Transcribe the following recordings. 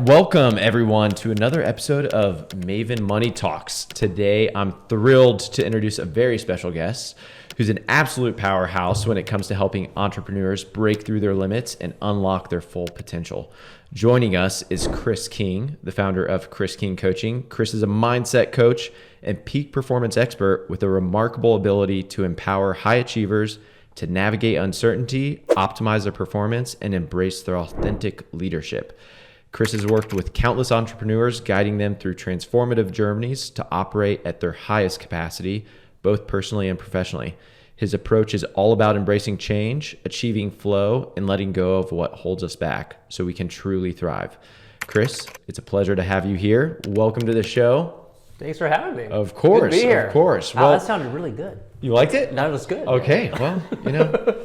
Welcome everyone to another episode of Maven Money Talks. Today, I'm thrilled to introduce a very special guest who's an absolute powerhouse when it comes to helping entrepreneurs break through their limits and unlock their full potential. Joining us is Chris King, the founder of Chris King Coaching. Chris is a mindset coach and peak performance expert with a remarkable ability to empower high achievers to navigate uncertainty, optimize their performance, and embrace their authentic leadership. Chris has worked with countless entrepreneurs, guiding them through transformative journeys to operate at their highest capacity, both personally and professionally. His approach is all about embracing change, achieving flow, and letting go of what holds us back so we can truly thrive. Chris, it's a pleasure to have you here. Welcome to the show. Thanks for having me. Of course, good to be here. Of course. Wow, that sounded really good. You liked it? That was good. Okay, well,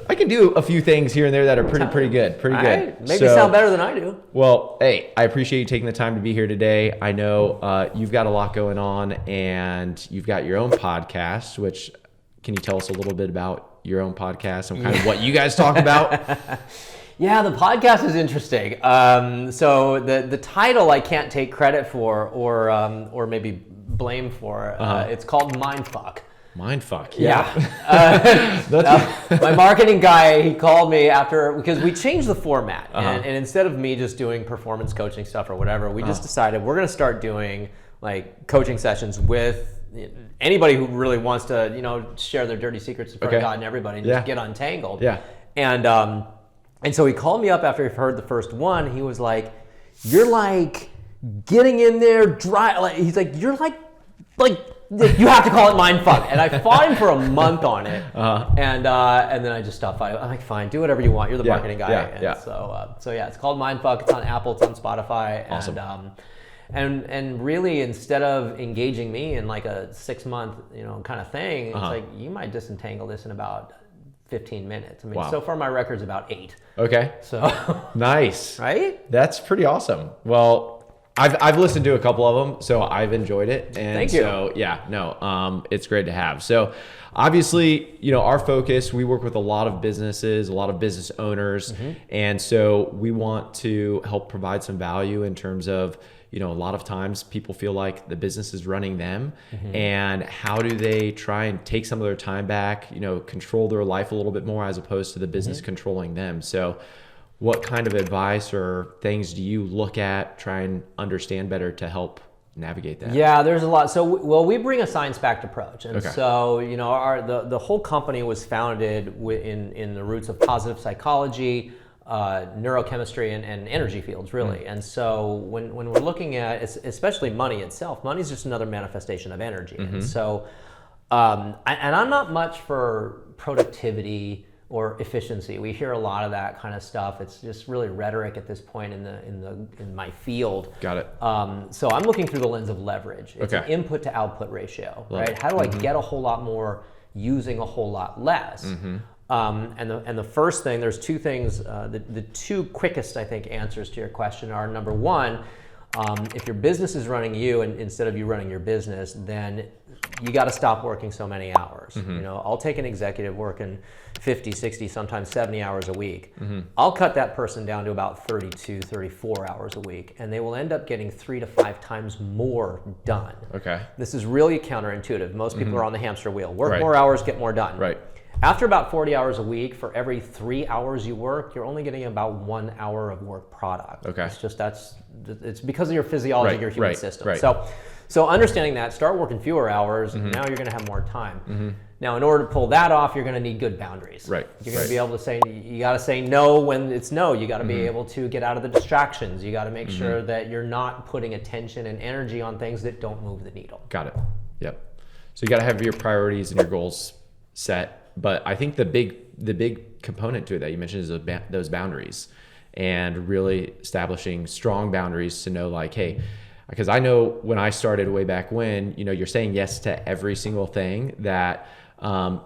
I can do a few things here and there that are pretty good. Pretty good. Right. Maybe sound better than I do. Well, hey, I appreciate you taking the time to be here today. I know you've got a lot going on, and you've got your own podcast, which, can you tell us a little bit about your own podcast and kind of what you guys talk about? Yeah, the podcast is interesting. So the title I can't take credit for or maybe blame for. It's called Mindfuck. Mindfuck. Yeah. My marketing guy, he called me because we changed the format. And instead of me just doing performance coaching stuff or whatever, we just decided we're going to start doing like coaching sessions with anybody who really wants to, share their dirty secrets in front of God and everybody and just get untangled. Yeah. And so he called me up after he heard the first one. He was like, "You're like getting in there dry." Like, he's like, "You're like you have to call it Mindfuck." And I fought him for a month on it, and then I just stopped fighting. I'm like, "Fine, do whatever you want. You're the marketing guy." So it's called Mindfuck. It's on Apple. It's on Spotify. Awesome. And really, instead of engaging me in like a 6-month kind of thing, it's like you might disentangle this in about 15 minutes. I mean, so far my record's about 8. Okay. So nice. Right? That's pretty awesome. Well, I've listened to a couple of them, so I've enjoyed it. And thank you. So it's great to have. So obviously, our focus, we work with a lot of businesses, a lot of business owners. And so we want to help provide some value in terms of, a lot of times people feel like the business is running them, and how do they try and take some of their time back, control their life a little bit more as opposed to the business controlling them. So what kind of advice or things do you look at, try and understand better to help navigate that? Yeah, there's a lot. So, we bring a science-backed approach. And so, the whole company was founded in the roots of positive psychology, neurochemistry, and energy fields, really. And so when we're looking at, especially money itself, money is just another manifestation of energy. And so, and I'm not much for productivity or efficiency. We hear a lot of that kind of stuff. It's just really rhetoric at this point in my field. Got it. So I'm looking through the lens of leverage. It's an input to output ratio, right? How do I get a whole lot more using a whole lot less? And the first thing, there's two things. The two quickest, I think, answers to your question are, number one, if your business is running you and instead of you running your business, then you got to stop working so many hours. I'll take an executive working 50, 60, sometimes 70 hours a week. I'll cut that person down to about 32, 34 hours a week, and they will end up getting 3 to 5 times more done. Okay. This is really counterintuitive. Most people are on the hamster wheel. Work more hours, get more done. Right. After about 40 hours a week, for every 3 hours you work, you're only getting about 1 hour of work product. Okay. It's just it's because of your physiology, your human system. Right. So understanding that, start working fewer hours, and now you're going to have more time. Now, in order to pull that off, you're going to need good boundaries. Right. You're going to be able to say, you got to say no when it's no. You got to be able to get out of the distractions. You got to make sure that you're not putting attention and energy on things that don't move the needle. Got it. Yep. So you got to have your priorities and your goals set. But I think the big component to it that you mentioned is those boundaries, and really establishing strong boundaries to know, like, hey, because I know when I started way back when, you're saying yes to every single thing that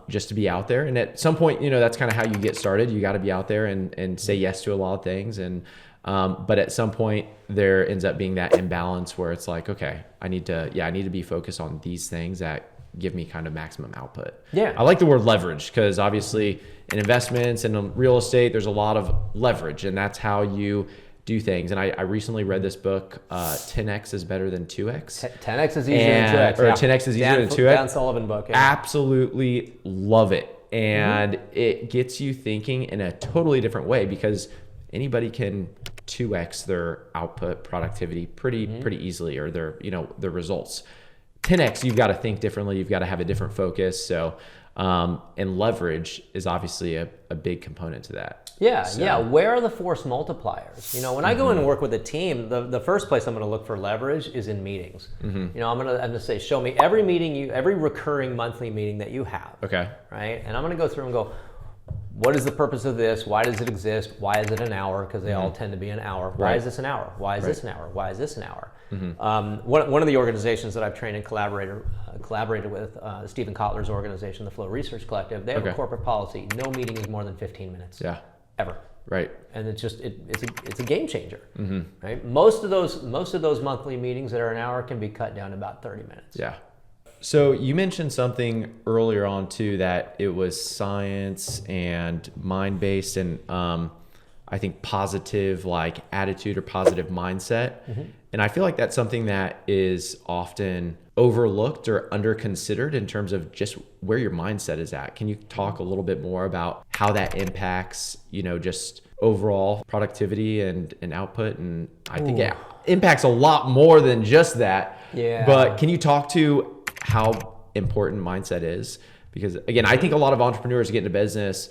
just to be out there. And at some point, that's kind of how you get started. You got to be out there and say yes to a lot of things. And but at some point there ends up being that imbalance where it's like, okay, I need to be focused on these things that give me kind of maximum output. Yeah. I like the word leverage because obviously in investments and in real estate, there's a lot of leverage, and that's how you do things. And I recently read this book, 10x is better than 2x. 10x is easier than 2x. Or 10x is easier than 2x. Dan Sullivan book. Yeah. Absolutely love it. And it gets you thinking in a totally different way, because anybody can 2x their output productivity pretty easily, or their results. 10x, you've got to think differently. You've got to have a different focus. So, and leverage is obviously a big component to that. Yeah. Where are the force multipliers? When I go in and work with a team, the first place I'm going to look for leverage is in meetings. I'm going to say, show me every recurring monthly meeting that you have. Okay. Right. And I'm going to go through and go, what is the purpose of this? Why does it exist? Why is it an hour? Because they all tend to be an hour. Why is this an hour? Why is this an hour? Why is this an hour? One of the organizations that I've trained and collaborated with, Stephen Kotler's organization, the Flow Research Collective, they have a corporate policy: no meeting is more than 15 minutes. Yeah. Ever. Right. And it's just it's a game changer. Right. Most of those monthly meetings that are an hour can be cut down to about 30 minutes. Yeah. So you mentioned something earlier on too, that it was science and mind-based, and I think positive like attitude or positive mindset. And I feel like that's something that is often overlooked or under considered in terms of just where your mindset is at. Can you talk a little bit more about how that impacts, just overall productivity and output? And I think it impacts a lot more than just that. Yeah. But can you talk to how important mindset is? Because again, I think a lot of entrepreneurs get into business,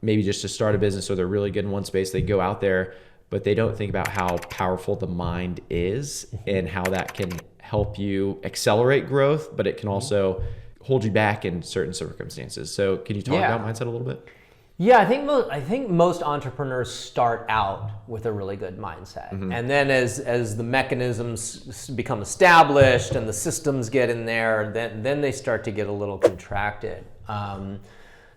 maybe just to start a business, or they're really good in one space, they go out there, but they don't think about how powerful the mind is and how that can help you accelerate growth, but it can also hold you back in certain circumstances. So can you talk about mindset a little bit? Yeah, I think most entrepreneurs start out with a really good mindset, and then as the mechanisms become established and the systems get in there, then they start to get a little contracted.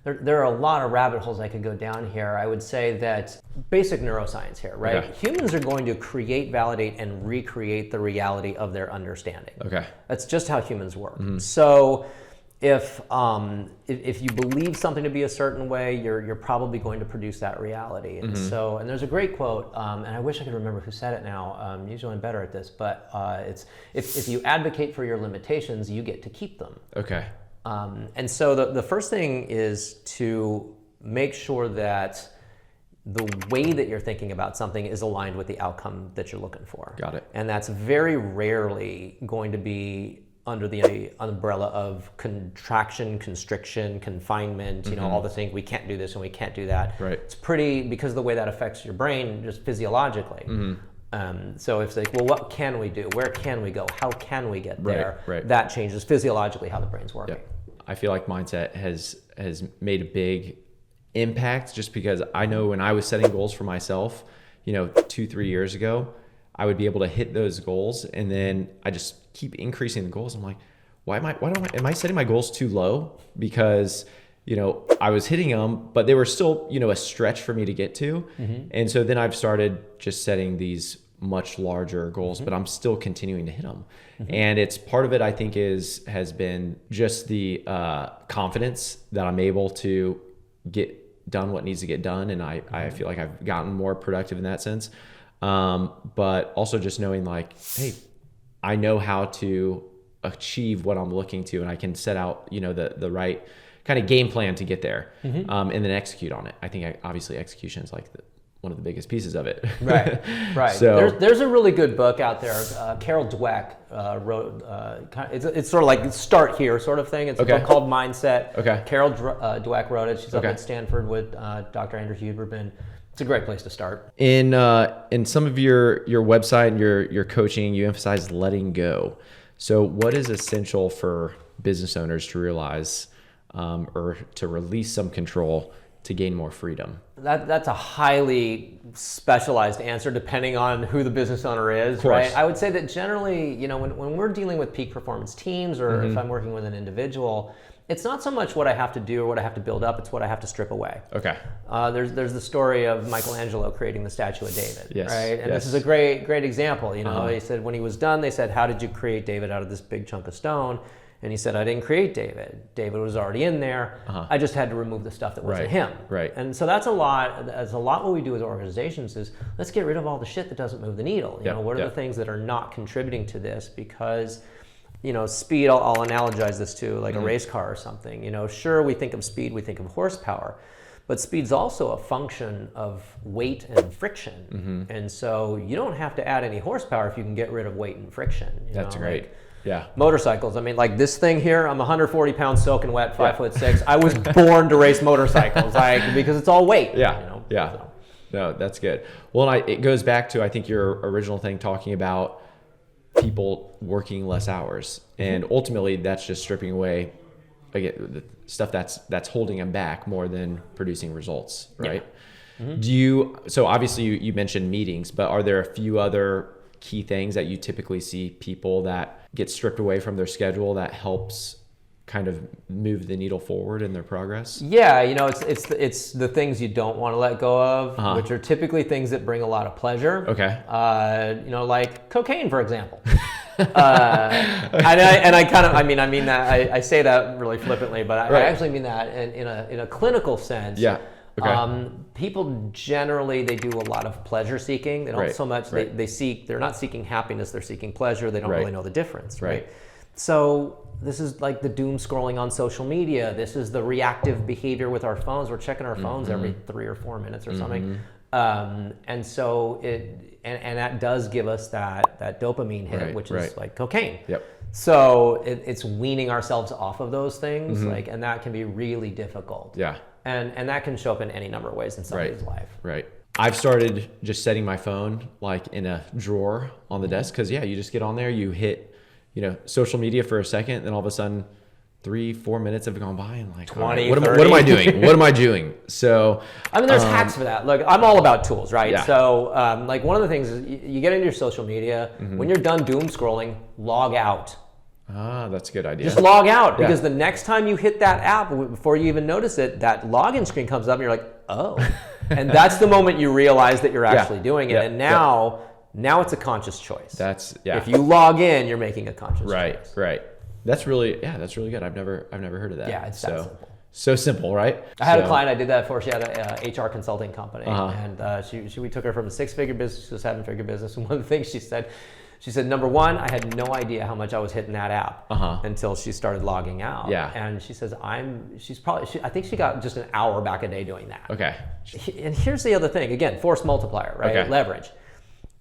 There are a lot of rabbit holes I could go down here. I would say that basic neuroscience here, right? Okay. Humans are going to create, validate, and recreate the reality of their understanding. Okay. That's just how humans work. So if you believe something to be a certain way, you're probably going to produce that reality. And and there's a great quote, and I wish I could remember who said it now. Usually I'm better at this, but it's if you advocate for your limitations, you get to keep them. Okay. And so the first thing is to make sure that the way that you're thinking about something is aligned with the outcome that you're looking for. Got it. And that's very rarely going to be under the umbrella of contraction, constriction, confinement, all the things, we can't do this and we can't do that. Right. It's pretty, because of the way that affects your brain just physiologically. So if it's like, well, what can we do? Where can we go? How can we get there? Right. That changes physiologically how the brain's working. Yep. I feel like mindset has made a big impact, just because I know when I was setting goals for myself, 2-3 years ago, I would be able to hit those goals, and then I just keep increasing the goals. I'm like, am I setting my goals too low? Because, I was hitting them, but they were still, a stretch for me to get to. And so then I've started just setting these much larger goals, but I'm still continuing to hit them. And it's part of it, I think, has been just the confidence that I'm able to get done what needs to get done. And I feel like I've gotten more productive in that sense. But also just knowing like, hey, I know how to achieve what I'm looking to, and I can set out, the right kind of game plan to get there, and then execute on it. I think obviously execution is like one of the biggest pieces of it. Right. So there's a really good book out there. Carol Dweck wrote. It's sort of like Start Here sort of thing. It's a book called Mindset. Okay. Carol Dweck wrote it. She's up at Stanford with Dr. Andrew Huberman. It's a great place to start. In some of your website and your coaching, you emphasize letting go. So what is essential for business owners to realize, or to release some control to gain more freedom? That's a highly specialized answer depending on who the business owner is, right? I would say that generally, when we're dealing with peak performance teams, or if I'm working with an individual, it's not so much what I have to do or what I have to build up, it's what I have to strip away. Okay. There's the story of Michelangelo creating the statue of David, yes, right? And this is a great example. He said when he was done, they said, how did you create David out of this big chunk of stone? And he said, I didn't create David. David was already in there. I just had to remove the stuff that wasn't him. Right. And so that's a lot what we do as organizations is let's get rid of all the shit that doesn't move the needle. You know, what are the things that are not contributing to this? Because, you know, speed, I'll analogize this to like a race car or something. You know, sure, we think of speed, we think of horsepower. But speed's also a function of weight and friction. And so you don't have to add any horsepower if you can get rid of weight and friction. That's great. Like, yeah. Motorcycles. I mean, like this thing here, I'm 140 pounds soaking wet, 5'6". I was born to race motorcycles, because it's all weight. Yeah. You know? Yeah. So. No, that's good. Well, it goes back to, I think, your original thing talking about people working less hours. And ultimately, that's just stripping away, again, the stuff that's holding them back more than producing results, right? Yeah. So obviously you mentioned meetings, but are there a few other key things that you typically see people that get stripped away from their schedule that helps kind of move the needle forward in their progress? Yeah, you know, it's the things you don't want to let go of, which are typically things that bring a lot of pleasure. Okay. You know, like cocaine, for example. I mean that I say that really flippantly, but I actually mean that in a clinical sense. Yeah. Okay. People generally, they do a lot of pleasure seeking. They don't so much, they're not seeking happiness, they're seeking pleasure. They don't really know the difference, right? So this is like the doom scrolling on social media. This is the reactive behavior with our phones. We're checking our phones every 3 or 4 minutes or something. And so and that does give us that dopamine hit, which is like cocaine. Yep. So it's weaning ourselves off of those things, and that can be really difficult. Yeah. And that can show up in any number of ways in somebody's life. Right. I've started just setting my phone like in a drawer on the desk because you just get on there, you hit, social media for a second, then all of a sudden 3-4 minutes have gone by and like 20, what am I doing? What am I doing? So I mean, there's hacks for that. Look, I'm all about tools, right? Yeah. So like one of the things is you get into your social media, when you're done doom scrolling, log out. Ah, that's a good idea. Just log out because the next time you hit that app, before you even notice it, that login screen comes up and you're like, oh. And that's the moment you realize that you're actually doing it. Yeah. And now it's a conscious choice. If you log in, you're making a conscious choice. Right. That's really good. I've never heard of that. Yeah, it's that simple. So simple, right? I had a client I did that for. She had a HR consulting company, and we took her from a 6-figure business to a 7-figure business. And one of the things she said, number one, I had no idea how much I was hitting that app until she started logging out. Yeah. And she says, I think she got just an hour back a day doing that. Okay. And here's the other thing, again, force multiplier, right? Okay. Leverage.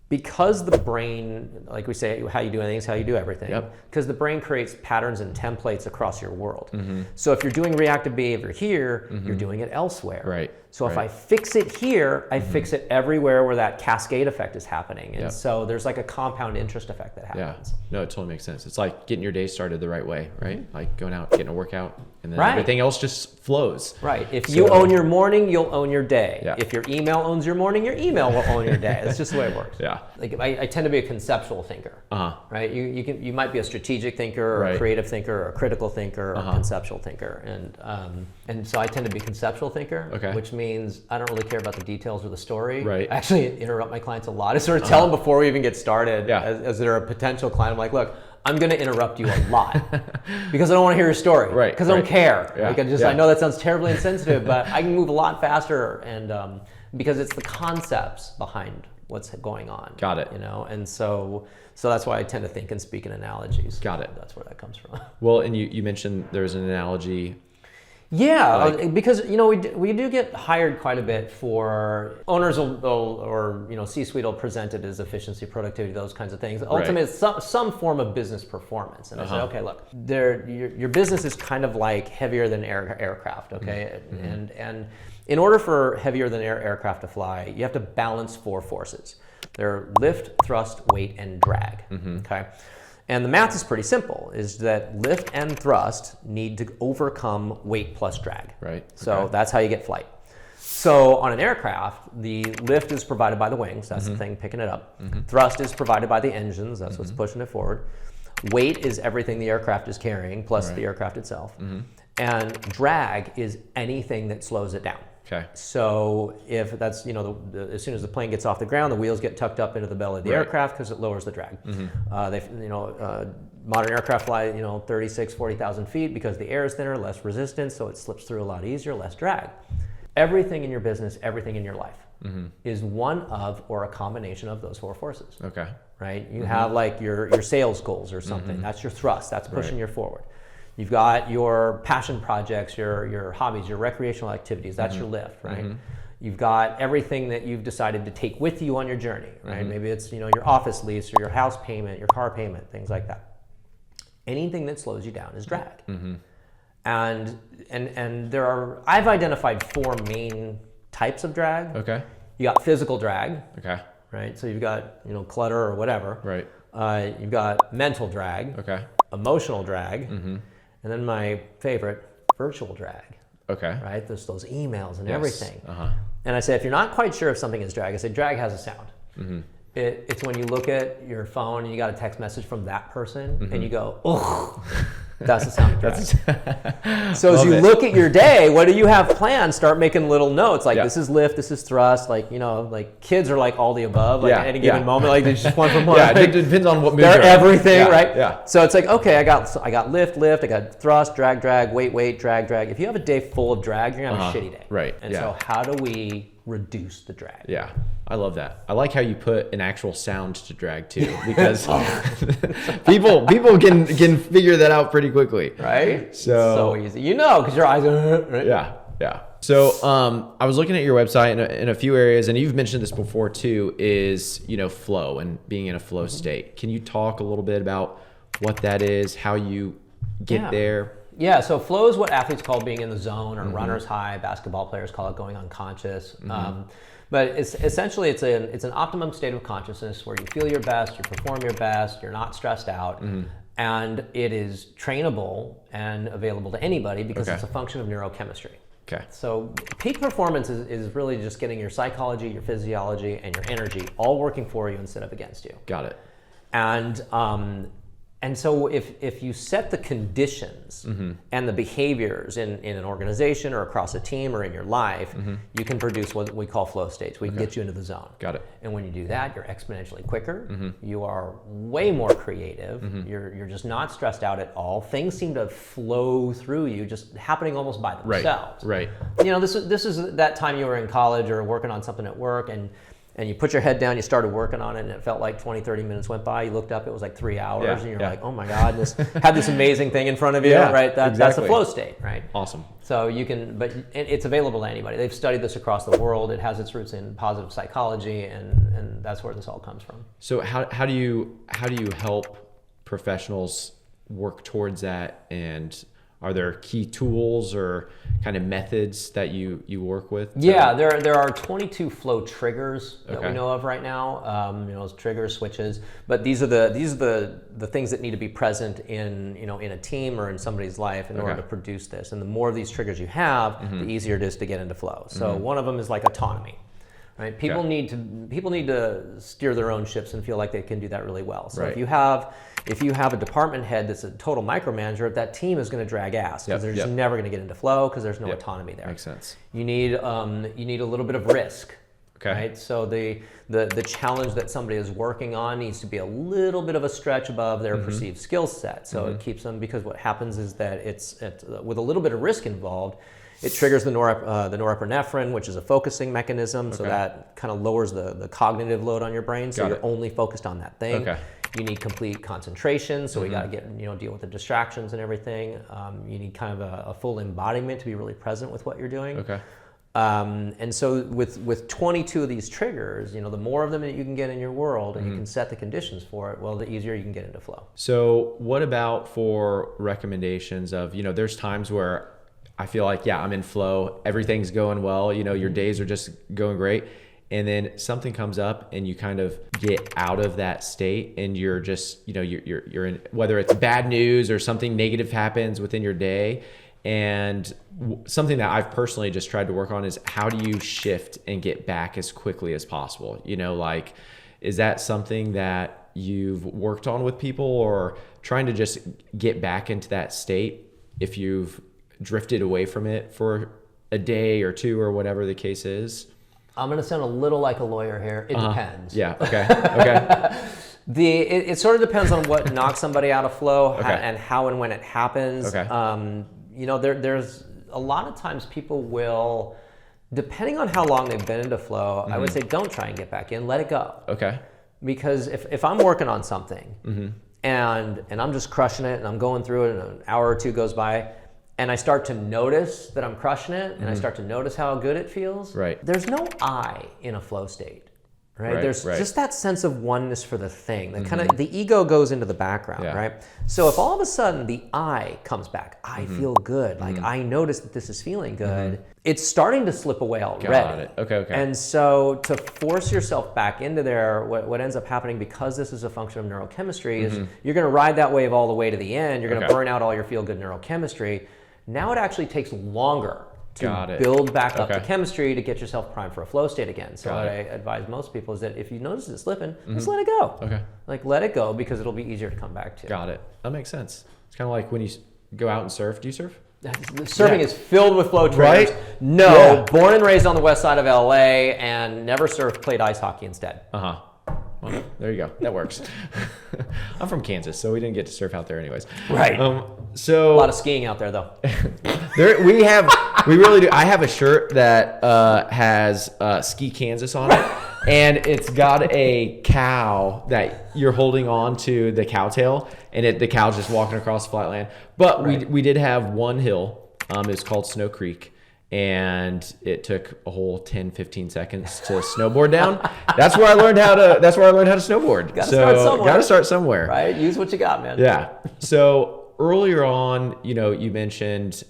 Because the brain, like we say, how you do anything is how you do everything. Yep. Because the brain creates patterns and templates across your world. So if you're doing reactive behavior here, you're doing it elsewhere. Right. So if I fix it here, I fix it everywhere where that cascade effect is happening. And so there's like a compound interest effect that happens. Yeah. No, it totally makes sense. It's like getting your day started the right way, right? Like going out, getting a workout, and then everything else just flows. Right. If you own your morning, you'll own your day. Yeah. If your email owns your morning, your email will own your day. That's just the way it works. Yeah. Like I tend to be a conceptual thinker. Right. You might be a strategic thinker, or a creative thinker, or a critical thinker, or a conceptual thinker, and so I tend to be a conceptual thinker, which means I don't really care about the details or the story. Right. I actually interrupt my clients a lot. I sort of tell them before we even get started, as they're a potential client, I'm like, look, I'm going to interrupt you a lot because I don't want to hear your story. Right. Because I don't care. Yeah. Like I know that sounds terribly insensitive, but I can move a lot faster, and because it's the concepts behind what's going on. Got it. And so that's why I tend to think and speak in analogies. Got it. That's where that comes from. Well, and you mentioned there's an analogy. Yeah, because we do get hired quite a bit for owners or C-suite will present it as efficiency, productivity, those kinds of things. Ultimately, it's some form of business performance. And I say, okay, look, your business is kind of like heavier than aircraft, okay? And in order for heavier than aircraft to fly, you have to balance 4 forces. They're lift, thrust, weight, and drag, okay? And the math is pretty simple, is that lift and thrust need to overcome weight plus drag. Right. So that's how you get flight. So on an aircraft, the lift is provided by the wings, that's the thing picking it up. Thrust is provided by the engines, that's what's pushing it forward. Weight is everything the aircraft is carrying, plus the aircraft itself. And drag is anything that slows it down. Okay. So if that's, as soon as the plane gets off the ground, the wheels get tucked up into the belly of the aircraft because it lowers the drag. modern aircraft fly, 36, 40,000 feet because the air is thinner, less resistance, so it slips through a lot easier, less drag. Everything in your business, everything in your life is one of or a combination of those four forces. Okay. Right? You have like your sales goals or something. That's your thrust. That's pushing you forward. You've got your passion projects, your hobbies, your recreational activities. That's your lift, right? You've got everything that you've decided to take with you on your journey, right? Maybe it's your office lease or your house payment, your car payment, things like that. Anything that slows you down is drag. And I've identified four main types of drag. Okay. You got physical drag. Okay. Right? So you've got clutter or whatever. Right. You've got mental drag. Okay. Emotional drag. And then my favorite, virtual drag. Okay. Right? There's those emails and everything. Uh-huh. And I say, if you're not quite sure if something is drag, I say drag has a sound. It's when you look at your phone and you got a text message from that person and you go, oh, that's the sound of drag. So as you look at your day, what do you have planned? Start making little notes like this is lift, this is thrust. Like like kids are like all the above. Like at any given moment, like they just one from one. It depends on what mood they're everything, right? Yeah. So it's like okay, I got lift, I got thrust, drag, weight, drag. If you have a day full of drag, you're gonna have a shitty day. Right. And so how do we reduce the drag? Yeah, I love that. I like how you put an actual sound to drag too, because people can figure that out pretty quickly. Right? So easy. Because your eyes are right? Yeah. So I was looking at your website in a few areas, and you've mentioned this before too, is flow and being in a flow state. Can you talk a little bit about what that is, how you get there? Yeah, so flow is what athletes call being in the zone, or runner's high. Basketball players call it going unconscious. But it's essentially it's an optimum state of consciousness where you feel your best, you perform your best, you're not stressed out, and it is trainable and available to anybody because it's a function of neurochemistry. Okay. So peak performance is really just getting your psychology, your physiology, and your energy all working for you instead of against you. Got it. And so if you set the conditions and the behaviors in an organization or across a team or in your life, you can produce what we call flow states. We can get you into the zone. Got it. And when you do that, you're exponentially quicker. You are way more creative. You're just not stressed out at all. Things seem to flow through you, just happening almost by themselves. Right. This is that time you were in college or working on something at work and you put your head down, you started working on it, and it felt like 20, 30 minutes went by. You looked up, it was like 3 hours, and you're like, oh my God, had this amazing thing in front of you, right? That's a flow state, right? Awesome. So you can, but it's available to anybody. They've studied this across the world. It has its roots in positive psychology, and that's where this all comes from. So how do you help professionals work towards that, and are there key tools or kind of methods that you work with? Yeah, there are 22 flow triggers that we know of right now. Triggers, switches, but these are the things that need to be present in a team or in somebody's life in order to produce this. And the more of these triggers you have, the easier it is to get into flow. So one of them is like autonomy. Right? People need to steer their own ships and feel like they can do that really well. So if you have a department head that's a total micromanager, that team is going to drag ass because they're just never going to get into flow because there's no autonomy there. Makes sense. You need a little bit of risk. Right? So the challenge that somebody is working on needs to be a little bit of a stretch above their perceived skill set. So it keeps them, because what happens is that it's with a little bit of risk involved, it triggers the norepinephrine, which is a focusing mechanism. So that kind of lowers the cognitive load on your brain. So you're only focused on that thing. You need complete concentration. So we got to get deal with the distractions and everything. You need kind of a full embodiment to be really present with what you're doing. And so with 22 of these triggers, the more of them that you can get in your world and you can set the conditions for it, well, the easier you can get into flow. So what about for recommendations of, there's times where I feel like, I'm in flow, everything's going well, your days are just going great. And then something comes up and you kind of get out of that state and you're just, you're in, whether it's bad news or something negative happens within your day. And something that I've personally just tried to work on is how do you shift and get back as quickly as possible? Is that something that you've worked on with people, or trying to just get back into that state if you've drifted away from it for a day or two or whatever the case is? I'm going to sound a little like a lawyer here. It depends. Yeah. Okay. It sort of depends on what knocks somebody out of flow and how and when it happens. There's a lot of times people will, depending on how long they've been into flow, I would say don't try and get back in, let it go. Okay. Because if I'm working on something and I'm just crushing it and I'm going through it and an hour or two goes by and I start to notice that I'm crushing it and I start to notice how good it feels, there's no I in a flow state. Right? There's just that sense of oneness for the thing. That kind of the ego goes into the background, right? So if all of a sudden the I comes back, I feel good. Like I notice that this is feeling good. It's starting to slip away already. Got it. Okay. And so to force yourself back into there, what ends up happening because this is a function of neurochemistry is you're going to ride that wave all the way to the end. You're going to burn out all your feel good neurochemistry. Now it actually takes longer to build back up the chemistry to get yourself primed for a flow state again. So what I advise most people is that if you notice it slipping, just let it go. Okay. Like let it go because it'll be easier to come back to. Got it. That makes sense. It's kind of like when you go out and surf. Do you surf? Surfing is filled with flow trainers. Right? No, born and raised on the west side of LA and never surfed, played ice hockey instead. Well, there you go. That works. I'm from Kansas, so we didn't get to surf out there anyways. Right. So a lot of skiing out there though. We really do. I have a shirt that has Ski Kansas on it, and it's got a cow that you're holding on to the cow tail, and the cow's just walking across the flat land. But we did have one hill. It's called Snow Creek, and it took a whole 10-15 seconds to snowboard down. That's where I learned how to snowboard. Gotta start somewhere. Right? Use what you got, man. Yeah. So earlier on, you mentioned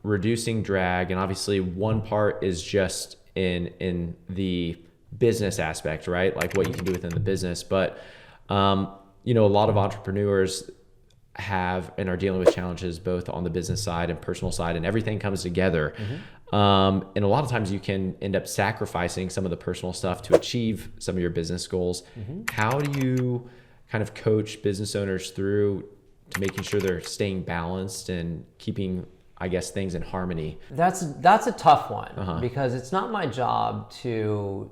reducing drag, and obviously one part is just in the business aspect, right? Like what you can do within the business. But a lot of entrepreneurs have and are dealing with challenges both on the business side and personal side, and everything comes together. And a lot of times you can end up sacrificing some of the personal stuff to achieve some of your business goals. How do you kind of coach business owners through to making sure they're staying balanced and keeping, I guess, things in harmony? That's a tough one because it's not my job to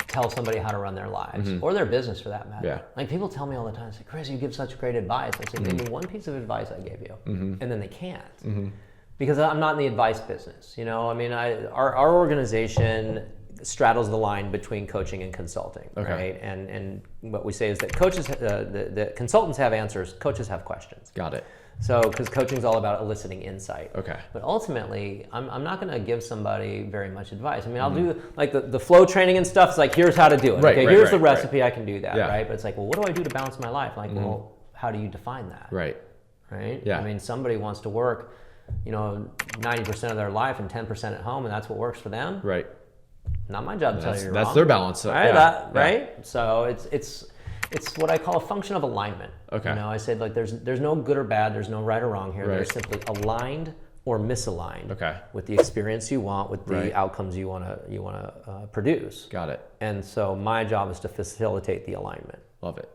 tell somebody how to run their lives or their business for that matter. Like people tell me all the time, say, Chris, you give such great advice. I say, give me one piece of advice I gave you, and then they can't because I'm not in the advice business. I mean, our organization straddles the line between coaching and consulting, right? And what we say is that coaches, the consultants have answers, coaches have questions. Got it. So, because coaching is all about eliciting insight. Okay. But ultimately, I'm not going to give somebody very much advice. I mean, I'll do like the flow training and stuff. It's like, here's how to do it. Here's the recipe. I can do that, right? But it's like, well, what do I do to balance my life? Like, well, how do you define that? Right. Yeah. I mean, somebody wants to work, 90% of their life and 10% at home, and that's what works for them. Right. Not my job to tell you you're wrong. That's their balance. Right. Right. So it's what I call a function of alignment. Okay. I said like there's no good or bad, there's no right or wrong here. There's simply aligned or misaligned with the experience you want, with the outcomes you want to produce. Got it. And so my job is to facilitate the alignment. Love it.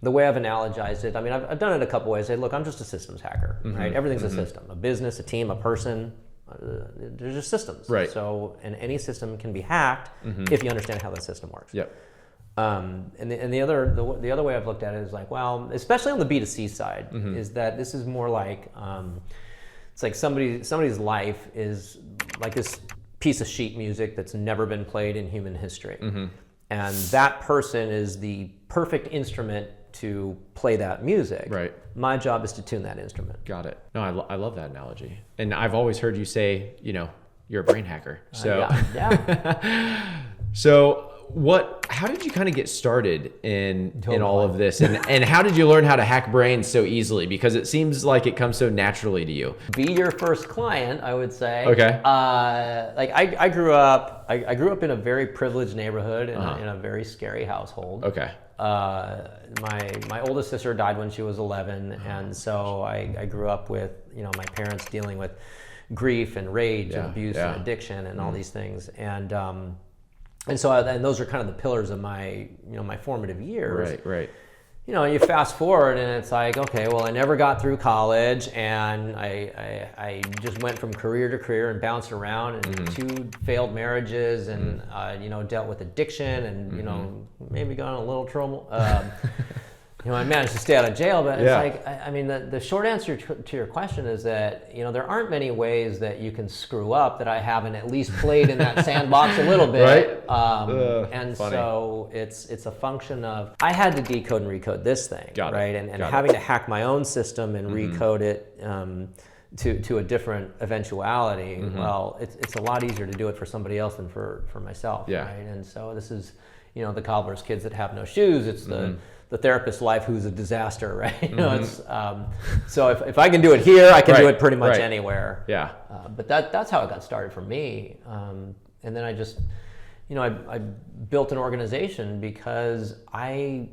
The way I've analogized it, I mean, I've done it a couple ways. I say, look, I'm just a systems hacker, right? Everything's a system, a business, a team, a person. They're just systems. Right. So, and any system can be hacked if you understand how the system works. Yep. And the other way I've looked at it is like, well, especially on the B2C side, is that this is more like it's like somebody's life is like this piece of sheet music that's never been played in human history, and that person is the perfect instrument to play that music. Right. My job is to tune that instrument. Got it. No, I love that analogy, and I've always heard you say, you're a brain hacker. So yeah. So how did you kind of get started in all of this, and how did you learn how to hack brains so easily? Because it seems like it comes so naturally to you. Be your first client, I would say. Okay. I grew up in a very privileged neighborhood in a very scary household. Okay. My oldest sister died when she was 11, and so I grew up with my parents dealing with grief and rage and abuse and addiction and all these things, and so those are kind of the pillars of my my formative years. Right. you fast forward and it's like, okay, well, I never got through college, and I just went from career to career and bounced around, and 2 failed marriages, and dealt with addiction, and maybe got in a little trouble. I managed to stay out of jail, but it's like, I mean, the short answer to your question is that, there aren't many ways that you can screw up that I haven't at least played in that sandbox a little bit. Right? And funny. So it's a function of, I had to decode and recode this thing, Got it. right? And Got having it. to hack my own system and recode it to a different eventuality, well, it's a lot easier to do it for somebody else than for myself, Yeah. right? And so this is, the cobbler's kids that have no shoes. It's the therapist's life who's a disaster, right? It's so if I can do it here, I can do it pretty much anywhere. Yeah. But that's how it got started for me. And then I just, I built an organization because I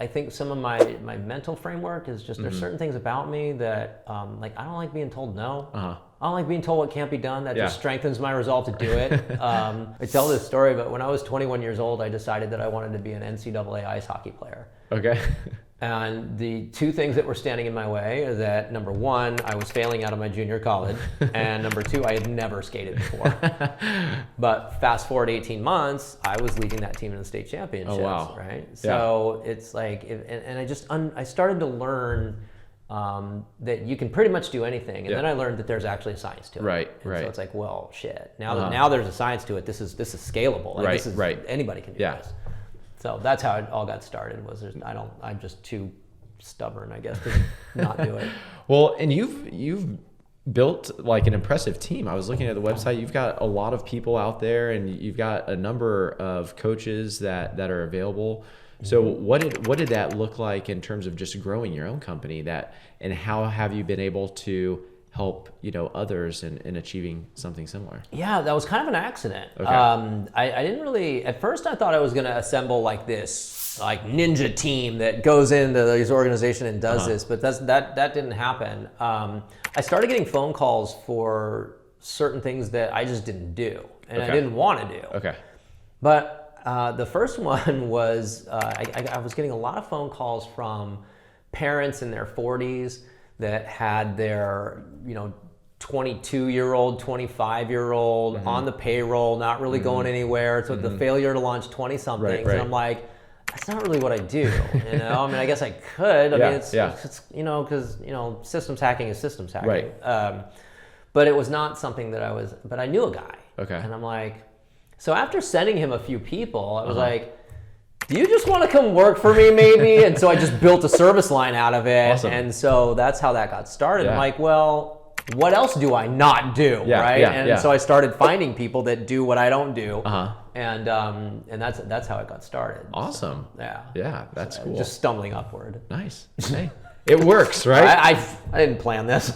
think some of my mental framework is just, there's certain things about me that like, I don't like being told no. I don't like being told what can't be done. That just strengthens my resolve to do it. I tell this story, but when I was 21 years old, I decided that I wanted to be an NCAA ice hockey player. Okay. And the 2 things that were standing in my way is that, number 1, I was failing out of my junior college, and number 2, I had never skated before. But fast forward 18 months, I was leading that team in the state championships, right? So it's like, I started to learn that you can pretty much do anything, and then I learned that there's actually a science to it. Right. So it's like, well, shit. Now there's a science to it. This is scalable. Like, anybody can do this. So that's how it all got started. I'm just too stubborn, I guess, to not do it. Well, and you've built like an impressive team. I was looking at the website. You've got a lot of people out there, and you've got a number of coaches that are available. So what did that look like in terms of just growing your own company, and how have you been able to help others in achieving something similar? Yeah, that was kind of an accident. Okay. I didn't really, at first I thought I was going to assemble like this like ninja team that goes into this organization and does this, but that didn't happen. I started getting phone calls for certain things that I just didn't do, and I didn't want to do. Okay. But the first one was I was getting a lot of phone calls from parents in their 40s that had their 22-year-old, 25-year-old on the payroll, not really going anywhere. So the failure to launch 20-somethings, and I'm like, that's not really what I do. I mean, I guess I could. I mean, it's because systems hacking is systems hacking. Right. But it was not something that I was. But I knew a guy. Okay. And I'm like, so after sending him a few people, I was like, do you just want to come work for me maybe? And so I just built a service line out of it. Awesome. And so that's how that got started. I'm like, well, what else do I not do, right? And so I started finding people that do what I don't do. And that's how it got started. Awesome. So, Yeah, that's cool. Just stumbling upward. Nice. Hey, it works, right? I didn't plan this.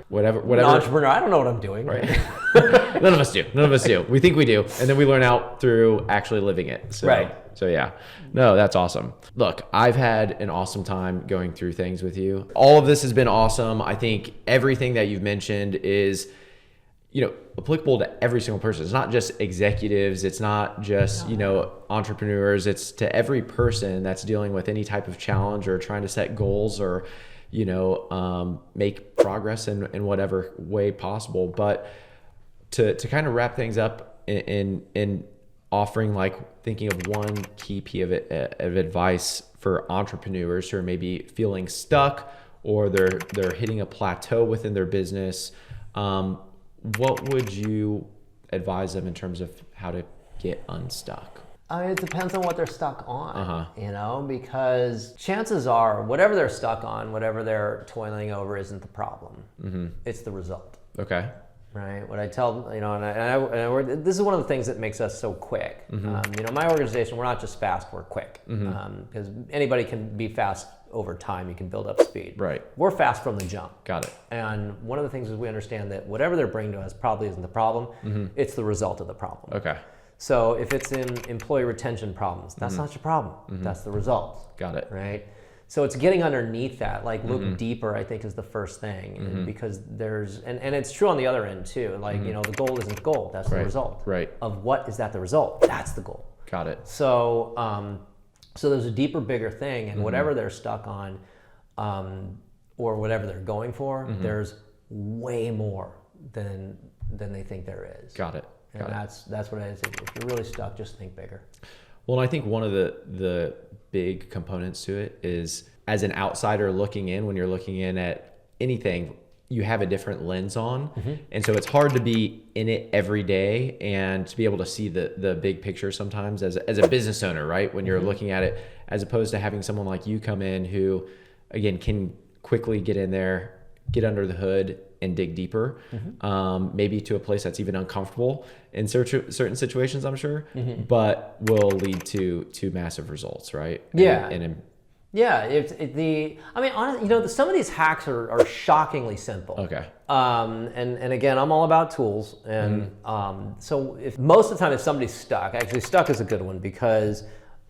Whatever. I'm an entrepreneur. I don't know what I'm doing. Right. None of us do. We think we do, and then we learn out through actually living it. So yeah. No, that's awesome. Look, I've had an awesome time going through things with you. All of this has been awesome. I think everything that you've mentioned is, applicable to every single person. It's not just executives. It's not just, entrepreneurs. It's to every person that's dealing with any type of challenge or trying to set goals or, make progress in whatever way possible. But to kind of wrap things up in offering, like, thinking of one key piece of advice for entrepreneurs who are maybe feeling stuck or they're hitting a plateau within their business, what would you advise them in terms of how to get unstuck? I mean, it depends on what they're stuck on, because chances are whatever they're stuck on, whatever they're toiling over isn't the problem. It's the result. Okay. Right. What I tell, this is one of the things that makes us so quick. My organization, we're not just fast, we're quick. Because anybody can be fast over time. You can build up speed. Right. We're fast from the jump. Got it. And one of the things is we understand that whatever they're bringing to us probably isn't the problem. It's the result of the problem. Okay. So if it's in employee retention problems, that's not your problem. That's the result. Got it. Right. So it's getting underneath that, like look deeper, I think is the first thing. And because there's, and it's true on the other end too. Like, the goal isn't the goal. That's the result. Right. Of what is that the result? That's the goal. Got it. So So there's a deeper, bigger thing, and whatever they're stuck on, or whatever they're going for, there's way more than they think there is. Got it. And that's what it is. If you're really stuck, just think bigger. Well, and I think one of the big components to it is, as an outsider looking in, when you're looking in at anything, you have a different lens on. And so it's hard to be in it every day and to be able to see the big picture sometimes as a business owner, right? When you're looking at it, as opposed to having someone like you come in who, again, can quickly get in there, get under the hood and dig deeper, maybe to a place that's even uncomfortable in certain situations, I'm sure, but will lead to massive results, right? Yeah. Yeah, honestly, some of these hacks are shockingly simple. Okay. And again, I'm all about tools. And so most of the time, if somebody's stuck, actually stuck is a good one, because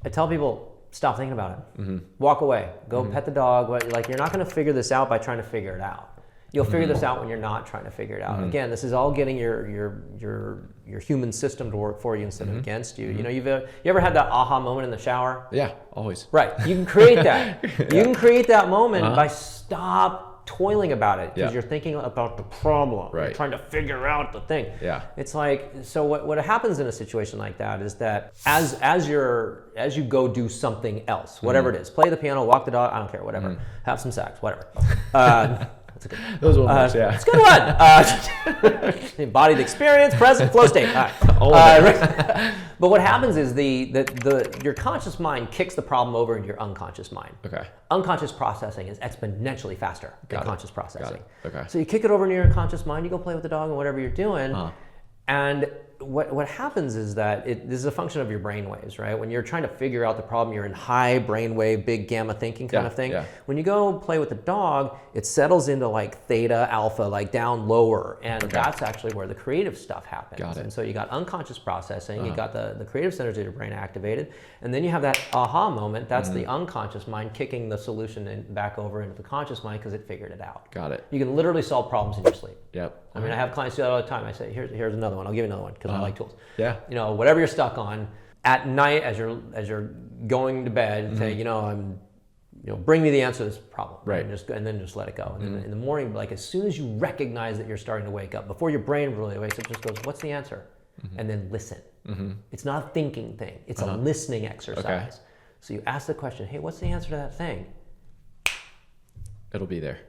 I tell people, stop thinking about it. Walk away. Go pet the dog. Like, you're not going to figure this out by trying to figure it out. You'll figure this out when you're not trying to figure it out. Again, this is all getting your human system to work for you instead of against you. You know, you ever had that aha moment in the shower? Yeah, always. Right. You can create that. You can create that moment by stop toiling about it, because you're thinking about the problem. Right. You're trying to figure out the thing. Yeah. It's like, so what happens in a situation like that is that as you go do something else, whatever it is, play the piano, walk the dog, I don't care, whatever, have some sex, whatever. That's a good one. Those ones, yeah. It's a good one. Embodied experience, present, flow state. All right. But what happens is your conscious mind kicks the problem over into your unconscious mind. Okay. Unconscious processing is exponentially faster than conscious processing. Okay. So you kick it over into your unconscious mind, you go play with the dog and whatever you're doing, and what happens is that this is a function of your brain waves, right? When you're trying to figure out the problem, you're in high brainwave, big gamma thinking kind of thing. Yeah. When you go play with the dog, it settles into like theta, alpha, like down lower. And that's actually where the creative stuff happens. Got it. And so you got unconscious processing, you got the creative centers of your brain activated, and then you have that aha moment. That's the unconscious mind kicking the solution back over into the conscious mind because it figured it out. Got it. You can literally solve problems in your sleep. Yep. I mean, I have clients do that all the time. I say, here's another one. I'll give you another one because I like tools. Yeah. You know, whatever you're stuck on at night as you're going to bed, say, bring me the answer to this problem. Right. And then just let it go. And then in the morning, like as soon as you recognize that you're starting to wake up, before your brain really wakes up, just goes, what's the answer? And then listen. It's not a thinking thing. It's a listening exercise. Okay. So you ask the question, hey, what's the answer to that thing? It'll be there.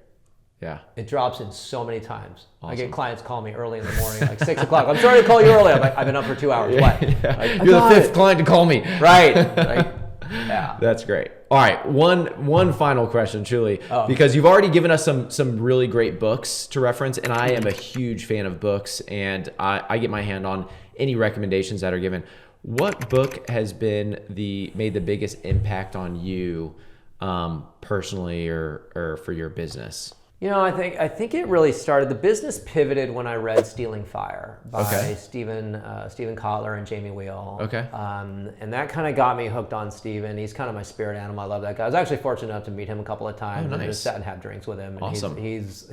Yeah. It drops in so many times. Awesome. I get clients call me early in the morning, like 6 o'clock. I'm sorry to call you early. I'm like, I've been up for 2 hours. What? Like, you're the fifth client to call me. Right. Yeah. That's great. All right. One final question, truly, because you've already given us some really great books to reference, and I am a huge fan of books, and I get my hand on any recommendations that are given. What book has been made the biggest impact on you personally or for your business? You know, I think it really started. The business pivoted when I read Stealing Fire by Stephen Kotler and Jamie Wheal. Okay. And that kind of got me hooked on Stephen. He's kind of my spirit animal. I love that guy. I was actually fortunate enough to meet him a couple of times. Oh, nice. And I just sat and had drinks with him. And awesome. He's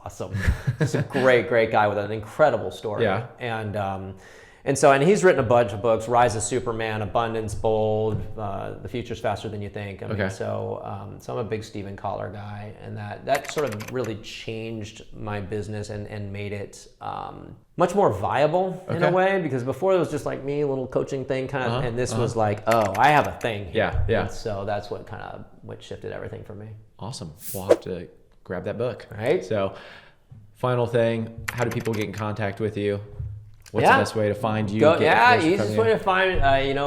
awesome. He's a great guy with an incredible story. Yeah. And he's written a bunch of books: Rise of Superman, Abundance, Bold, The Future's Faster Than You Think. I mean, so I'm a big Stephen Kotler guy, and that sort of really changed my business and made it much more viable in a way, because before it was just like me, a little coaching thing kind of, and this was like, oh, I have a thing here. Yeah. And so that's what shifted everything for me. Awesome. We'll have to grab that book. Right. So, final thing, how do people get in contact with you? What's the best way to find you? Easiest way to find,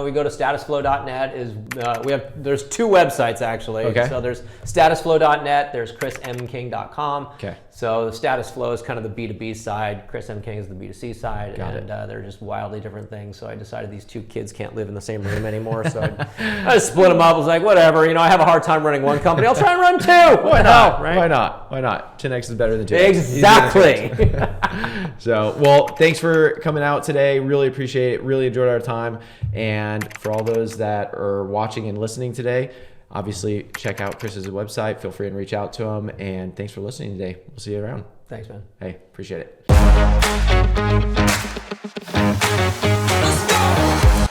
we go to statusflow.net. There's 2 websites actually. Okay. So there's statusflow.net, there's chrismking.com. Okay. So the Status Flow is kind of the B2B side, Chris M. King is the B2C side, Got and they're just wildly different things. So I decided these 2 kids can't live in the same room anymore, so I just split them up. I was like, whatever, I have a hard time running one company, I'll try and run 2. Why not? Right? Why not? 10x is better than 2x. Exactly. So, well, thanks for coming out today. Really appreciate it. Really enjoyed our time. And for all those that are watching and listening today, obviously check out Chris's website. Feel free and reach out to him. And thanks for listening today. We'll see you around. Thanks, man. Hey, appreciate it. Let's go!